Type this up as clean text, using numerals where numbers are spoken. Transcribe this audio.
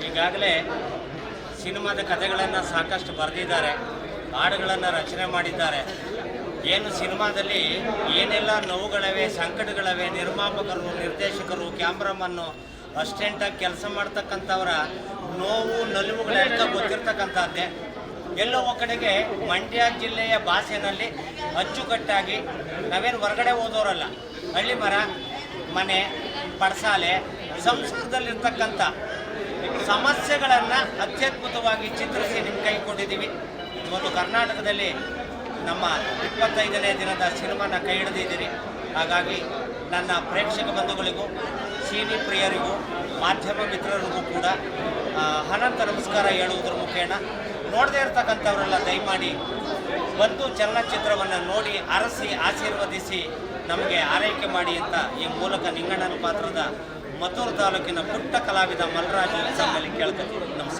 ಈಗಾಗಲೇ ಸಿನಿಮಾದ ಕಥೆಗಳನ್ನು ಸಾಕಷ್ಟು ಬರೆದಿದ್ದಾರೆ, ಹಾಡುಗಳನ್ನು ರಚನೆ ಮಾಡಿದ್ದಾರೆ. ಏನು ಸಿನಿಮಾದಲ್ಲಿ ಏನೆಲ್ಲ ನೋವುಗಳಿವೆ, ಸಂಕಟಗಳಿವೆ, ನಿರ್ಮಾಪಕರು, ನಿರ್ದೇಶಕರು, ಕ್ಯಾಮ್ರಾಮನ್ನು, ಅಸಿಸ್ಟೆಂಟಾಗಿ ಕೆಲಸ ಮಾಡ್ತಕ್ಕಂಥವರ ನೋವು ನಲಿವುಗಳೆಲ್ಲ ಗೊತ್ತಿರ್ತಕ್ಕಂಥದ್ದೇ. ಎಲ್ಲೋ ಕಡೆಗೆ ಮಂಡ್ಯ ಜಿಲ್ಲೆಯ ಭಾಷೆಯಲ್ಲಿ ಅಚ್ಚುಕಟ್ಟಾಗಿ ನಾವೇನು ಹೊರಗಡೆ ಓದೋರಲ್ಲ, ಹಳ್ಳಿ ಮರ ಮನೆ ಪಡಸಾಲೆ ಸಂಸ್ಕೃತದಲ್ಲಿರ್ತಕ್ಕಂಥ ಸಮಸ್ಯೆಗಳನ್ನು ಅತ್ಯದ್ಭುತವಾಗಿ ಚಿತ್ರಿಸಿ ನಿಮ್ಮ ಕೈ ಕೊಟ್ಟಿದ್ದೀವಿ. ಇವತ್ತು ಕರ್ನಾಟಕದಲ್ಲಿ ನಮ್ಮ 25ನೇ ದಿನದ ಸಿನಿಮಾನ ಕೈ ಹಿಡಿದಿದ್ದೀರಿ. ಹಾಗಾಗಿ ನನ್ನ ಪ್ರೇಕ್ಷಕ ಬಂಧುಗಳಿಗೂ, ಸಿನಿ ಪ್ರಿಯರಿಗೂ, ಮಾಧ್ಯಮ ಮಿತ್ರರಿಗೂ ಕೂಡ ಅನಂತ ನಮಸ್ಕಾರ ಹೇಳುವುದರ ಮುಖೇನ ನೋಡದೇ ಇರ್ತಕ್ಕಂಥವರೆಲ್ಲ ದಯಮಾಡಿ ಬಂದು ಚಲನಚಿತ್ರವನ್ನು ನೋಡಿ ಅರಸಿ ಆಶೀರ್ವದಿಸಿ ನಮಗೆ ಆರೈಕೆ ಮಾಡಿ ಅಂತ ಈ ಮೂಲಕ ನಿಂಗಣ್ಣನ ಪಾತ್ರದ ಮತ್ತೂರು ತಾಲೂಕಿನ ಪುಟ್ಟ ಕಲಾವಿದ ಮಲ್ಲರಾಜು ತಮ್ಮಲ್ಲಿ ಕೇಳ್ಕೊತೀವಿ. ನಮಸ್ಕಾರ.